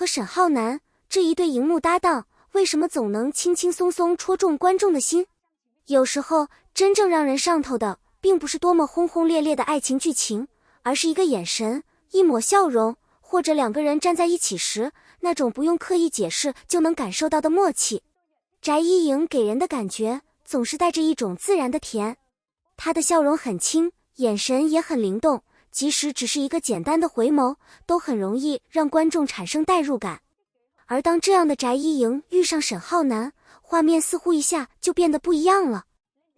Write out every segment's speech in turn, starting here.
和沈浩南这一对荧幕搭档，为什么总能轻轻松松戳中观众的心？有时候，真正让人上头的，并不是多么轰轰烈烈的爱情剧情，而是一个眼神、一抹笑容，或者两个人站在一起时，那种不用刻意解释就能感受到的默契。翟一莹给人的感觉总是带着一种自然的甜，她的笑容很轻，眼神也很灵动，即使只是一个简单的回眸，都很容易让观众产生代入感。而当这样的翟一莹遇上沈浩南，画面似乎一下就变得不一样了。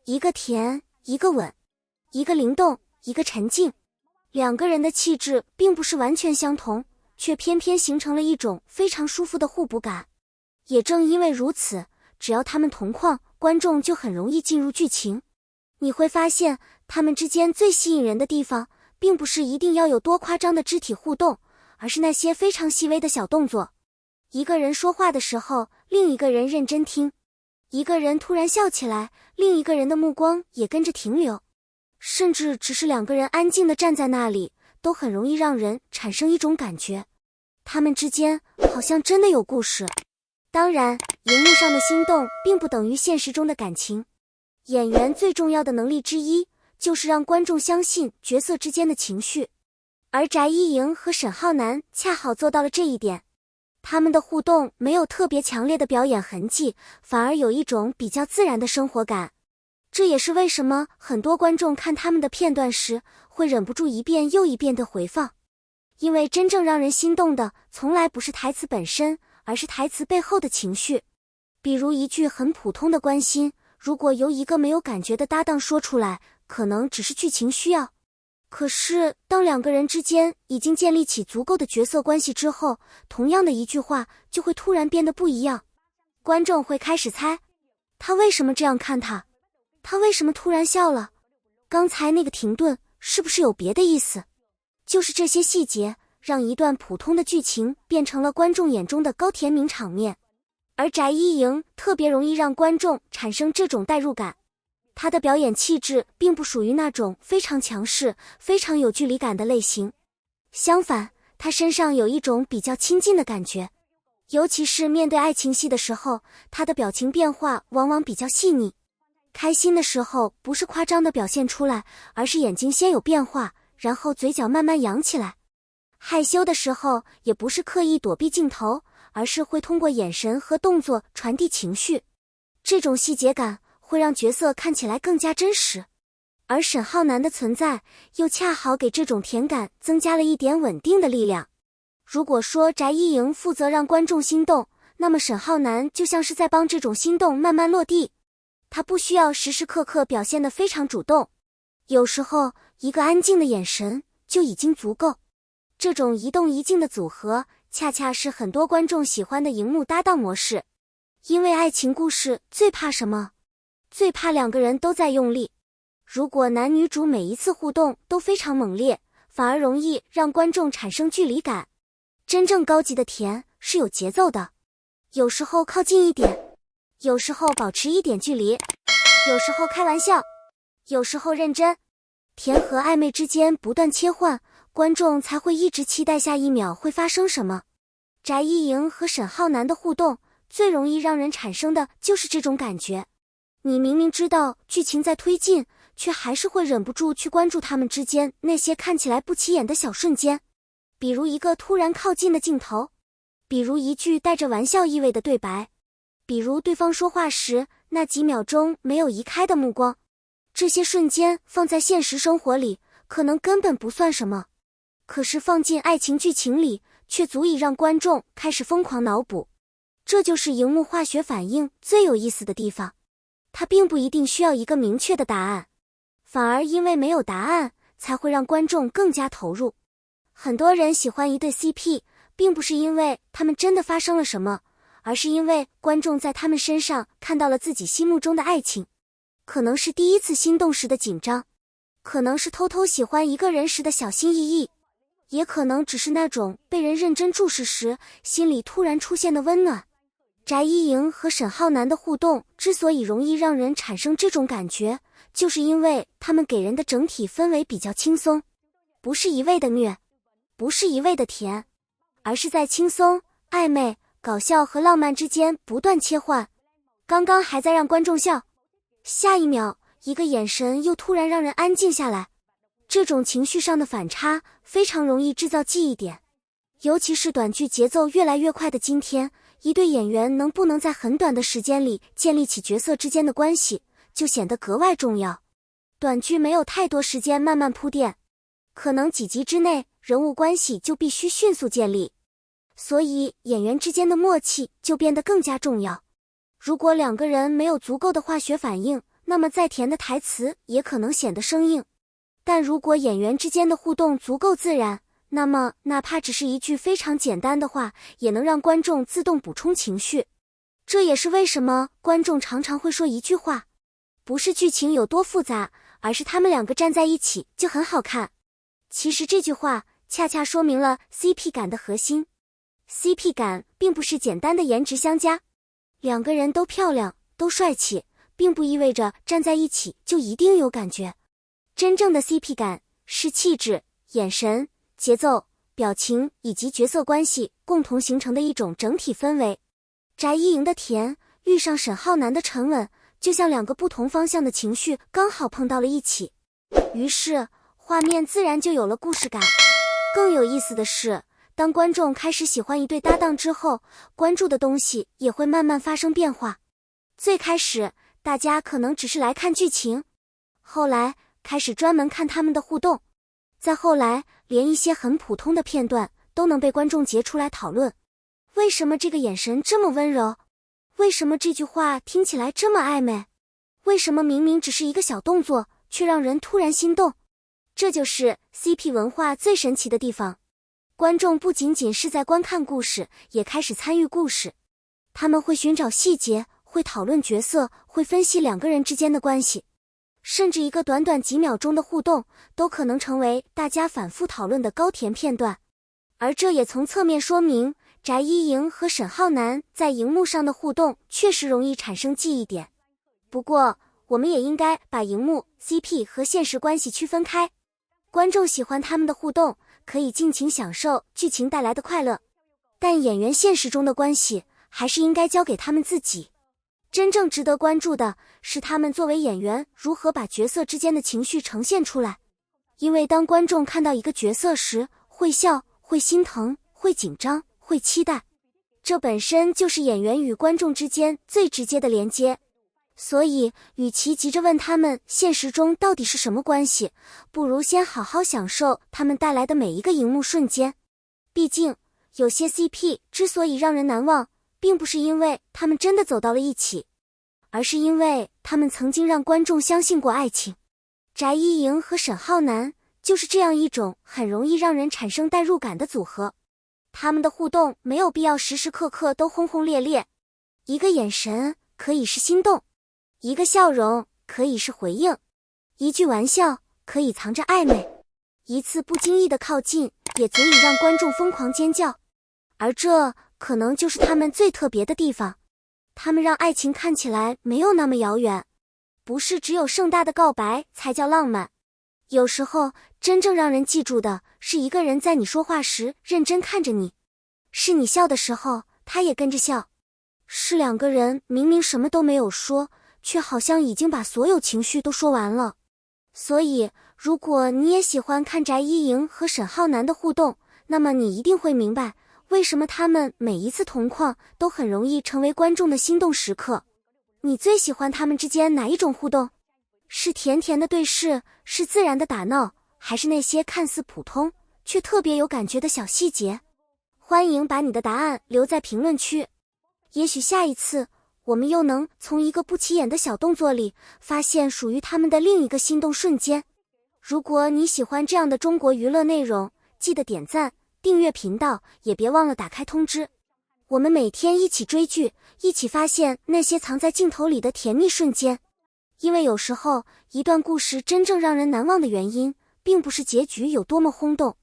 一个甜，一个稳，一个灵动，一个沉静。两个人的气质并不是完全相同，却偏偏形成了一种非常舒服的互补感。也正因为如此，只要他们同框，观众就很容易进入剧情。你会发现，他们之间最吸引人的地方，并不是一定要有多夸张的肢体互动，而是那些非常细微的小动作。一个人说话的时候，另一个人认真听；一个人突然笑起来，另一个人的目光也跟着停留。甚至只是两个人安静地站在那里，都很容易让人产生一种感觉，他们之间好像真的有故事。当然，荧幕上的心动并不等于现实中的感情。演员最重要的能力之一，就是让观众相信角色之间的情绪。而翟一莹和沈浩南恰好做到了这一点。他们的互动没有特别强烈的表演痕迹，反而有一种比较自然的生活感。这也是为什么很多观众看他们的片段时，会忍不住一遍又一遍的回放。因为真正让人心动的，从来不是台词本身，而是台词背后的情绪。比如一句很普通的关心，如果由一个没有感觉的搭档说出来，可能只是剧情需要。可是，当两个人之间已经建立起足够的角色关系之后，同样的一句话就会突然变得不一样。观众会开始猜，他为什么这样看他？他为什么突然笑了？刚才那个停顿是不是有别的意思？就是这些细节，让一段普通的剧情变成了观众眼中的高甜名场面。而翟一莹特别容易让观众产生这种代入感。他的表演气质并不属于那种非常强势、非常有距离感的类型，相反，他身上有一种比较亲近的感觉。尤其是面对爱情戏的时候，他的表情变化往往比较细腻。开心的时候不是夸张地表现出来，而是眼睛先有变化，然后嘴角慢慢扬起来。害羞的时候也不是刻意躲避镜头，而是会通过眼神和动作传递情绪。这种细节感会让角色看起来更加真实，而沈浩南的存在又恰好给这种甜感增加了一点稳定的力量。如果说翟一莹负责让观众心动，那么沈浩南就像是在帮这种心动慢慢落地。他不需要时时刻刻表现得非常主动，有时候一个安静的眼神就已经足够。这种一动一静的组合，恰恰是很多观众喜欢的荧幕搭档模式。因为爱情故事最怕什么？最怕两个人都在用力。如果男女主每一次互动都非常猛烈，反而容易让观众产生距离感。真正高级的甜是有节奏的，有时候靠近一点，有时候保持一点距离，有时候开玩笑，有时候认真。甜和暧昧之间不断切换，观众才会一直期待下一秒会发生什么。翟一莹和沈浩南的互动，最容易让人产生的就是这种感觉。你明明知道剧情在推进，却还是会忍不住去关注他们之间那些看起来不起眼的小瞬间。比如一个突然靠近的镜头，比如一句带着玩笑意味的对白，比如对方说话时那几秒钟没有移开的目光。这些瞬间放在现实生活里可能根本不算什么，可是放进爱情剧情里却足以让观众开始疯狂脑补。这就是荧幕化学反应最有意思的地方，它并不一定需要一个明确的答案，反而因为没有答案，才会让观众更加投入。很多人喜欢一对 CP， 并不是因为他们真的发生了什么，而是因为观众在他们身上看到了自己心目中的爱情。可能是第一次心动时的紧张，可能是偷偷喜欢一个人时的小心翼翼，也可能只是那种被人认真注视时心里突然出现的温暖。翟一莹和沈浩南的互动之所以容易让人产生这种感觉，就是因为他们给人的整体氛围比较轻松，不是一味的虐，不是一味的甜，而是在轻松、暧昧、搞笑和浪漫之间不断切换，刚刚还在让观众笑，下一秒一个眼神又突然让人安静下来。这种情绪上的反差非常容易制造记忆点，尤其是短剧节奏越来越快的今天，一对演员能不能在很短的时间里建立起角色之间的关系，就显得格外重要。短剧没有太多时间慢慢铺垫，可能几集之内人物关系就必须迅速建立，所以演员之间的默契就变得更加重要。如果两个人没有足够的化学反应，那么再甜的台词也可能显得生硬。但如果演员之间的互动足够自然，那么哪怕只是一句非常简单的话，也能让观众自动补充情绪。这也是为什么观众常常会说一句话，不是剧情有多复杂，而是他们两个站在一起就很好看。其实这句话恰恰说明了 CP 感的核心。CP 感并不是简单的颜值相加，两个人都漂亮，都帅气，并不意味着站在一起就一定有感觉。真正的 CP 感是气质、眼神、节奏、表情以及角色关系共同形成的一种整体氛围。翟一莹的甜遇上沈浩南的沉稳，就像两个不同方向的情绪刚好碰到了一起，于是画面自然就有了故事感。更有意思的是，当观众开始喜欢一对搭档之后，关注的东西也会慢慢发生变化。最开始大家可能只是来看剧情，后来开始专门看他们的互动，再后来连一些很普通的片段都能被观众截出来讨论。为什么这个眼神这么温柔？为什么这句话听起来这么暧昧？为什么明明只是一个小动作，却让人突然心动？这就是 CP 文化最神奇的地方。观众不仅仅是在观看故事，也开始参与故事。他们会寻找细节，会讨论角色，会分析两个人之间的关系。甚至一个短短几秒钟的互动，都可能成为大家反复讨论的高甜片段。而这也从侧面说明，翟一莹和沈浩南在荧幕上的互动确实容易产生记忆点。不过，我们也应该把荧幕 CP 和现实关系区分开。观众喜欢他们的互动，可以尽情享受剧情带来的快乐，但演员现实中的关系还是应该交给他们自己。真正值得关注的是他们作为演员如何把角色之间的情绪呈现出来。因为当观众看到一个角色时，会笑，会心疼，会紧张，会期待，这本身就是演员与观众之间最直接的连接。所以与其急着问他们现实中到底是什么关系，不如先好好享受他们带来的每一个荧幕瞬间。毕竟有些 CP 之所以让人难忘，并不是因为他们真的走到了一起，而是因为他们曾经让观众相信过爱情。翟一莹和沈浩南就是这样一种很容易让人产生代入感的组合。他们的互动没有必要时时刻刻都轰轰烈烈，一个眼神可以是心动，一个笑容可以是回应，一句玩笑可以藏着暧昧，一次不经意的靠近也足以让观众疯狂尖叫。而这可能就是他们最特别的地方，他们让爱情看起来没有那么遥远。不是只有盛大的告白才叫浪漫，有时候真正让人记住的是一个人在你说话时认真看着你，是你笑的时候他也跟着笑，是两个人明明什么都没有说，却好像已经把所有情绪都说完了。所以如果你也喜欢看翟一莹和沈浩南的互动，那么你一定会明白为什么他们每一次同框都很容易成为观众的心动时刻。你最喜欢他们之间哪一种互动？是甜甜的对视，是自然的打闹，还是那些看似普通却特别有感觉的小细节？欢迎把你的答案留在评论区。也许下一次我们又能从一个不起眼的小动作里发现属于他们的另一个心动瞬间。如果你喜欢这样的中国娱乐内容，记得点赞订阅频道，也别忘了打开通知。我们每天一起追剧，一起发现那些藏在镜头里的甜蜜瞬间。因为有时候一段故事真正让人难忘的原因，并不是结局有多么轰动，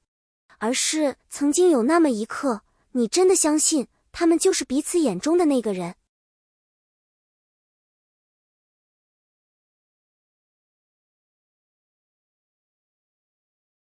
而是曾经有那么一刻，你真的相信他们就是彼此眼中的那个人。